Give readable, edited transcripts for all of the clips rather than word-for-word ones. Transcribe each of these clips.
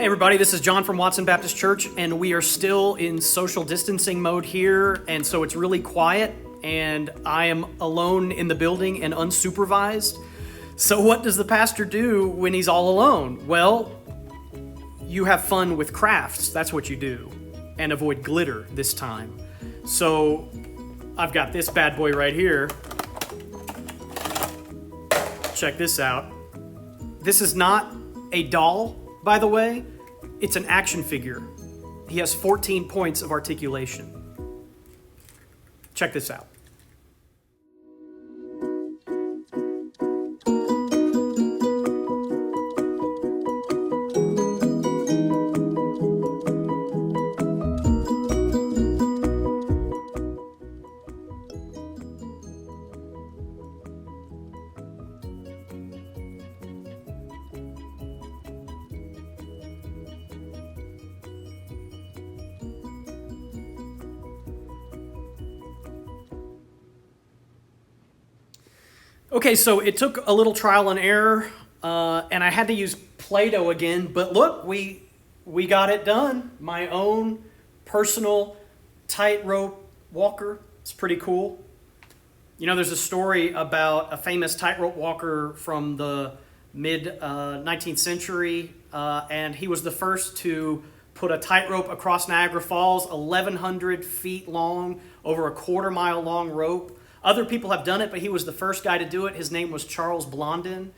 Everybody, this is John from Watson Baptist Church, and we are still in social distancing mode here, and so it's really quiet, and I am alone in the building and unsupervised. So what does the pastor do when he's all alone? Well, you have fun with crafts, that's what you do, and avoid glitter this time. So I've got this bad boy right here. Check this out. This is not a doll, by the way. It's an action figure. He has 14 points of articulation. Check this out. Okay, so it took a little trial and error, and I had to use Play-Doh again, but look, we got it done. My own personal tightrope walker. It's pretty cool. You know, there's a story about a famous tightrope walker from the mid-19th century, and he was the first to put a tightrope across Niagara Falls, 1,100 feet long, over a quarter-mile long rope. Other people have done it, but he was the first guy to do it. His name was Charles Blondin.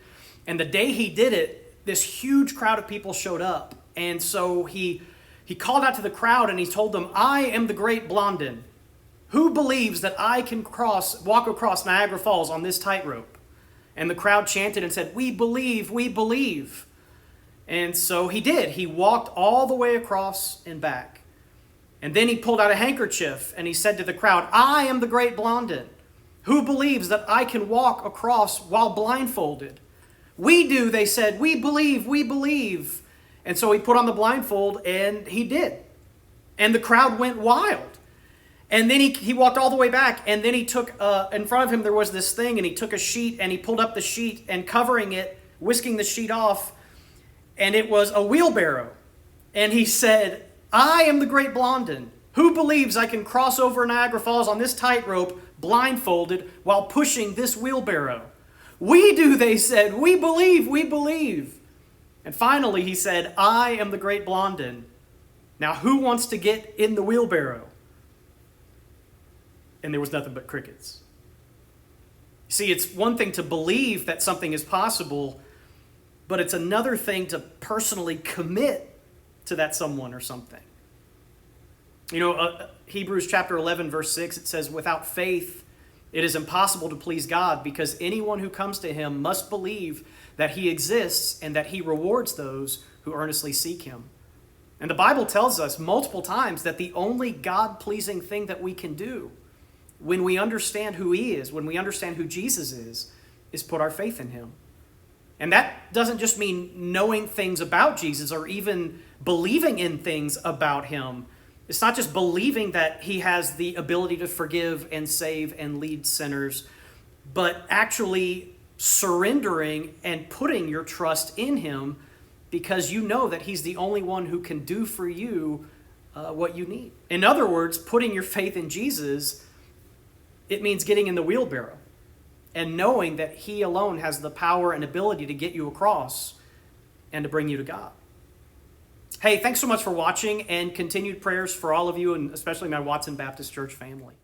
And the day he did it, this huge crowd of people showed up. And so he called out to the crowd and he told them, "I am the great Blondin. Who believes that I can walk across Niagara Falls on this tightrope?" And the crowd chanted and said, "We believe, we believe." And so he did. He walked all the way across and back. And then he pulled out a handkerchief and he said to the crowd, "I am the great Blondin. Who believes that I can walk across while blindfolded?" "We do," they said. "We believe, we believe." And so he put on the blindfold and he did. And the crowd went wild. And then he walked all the way back, and then he took, in front of him there was this thing, and he took a sheet and he pulled up the sheet and covering it, whisking the sheet off, and it was a wheelbarrow. And he said, "I am the great Blondin. Who believes I can cross over Niagara Falls on this tightrope blindfolded while pushing this wheelbarrow?" "We do," they said. "We believe, we believe." And finally he said, "I am the great Blondin. Now who wants to get in the wheelbarrow?" And there was nothing but crickets. You see, it's one thing to believe that something is possible, but it's another thing to personally commit to that someone or something. You know, Hebrews chapter 11, verse 6, it says, "Without faith, it is impossible to please God, because anyone who comes to him must believe that he exists and that he rewards those who earnestly seek him." And the Bible tells us multiple times that the only God-pleasing thing that we can do when we understand who he is, when we understand who Jesus is put our faith in him. And that doesn't just mean knowing things about Jesus or even believing in things about him. It's not just believing that he has the ability to forgive and save and lead sinners, but actually surrendering and putting your trust in him because you know that he's the only one who can do for you what you need. In other words, putting your faith in Jesus, it means getting in the wheelbarrow and knowing that he alone has the power and ability to get you across and to bring you to God. Hey, thanks so much for watching, and continued prayers for all of you, and especially my Watson Baptist Church family.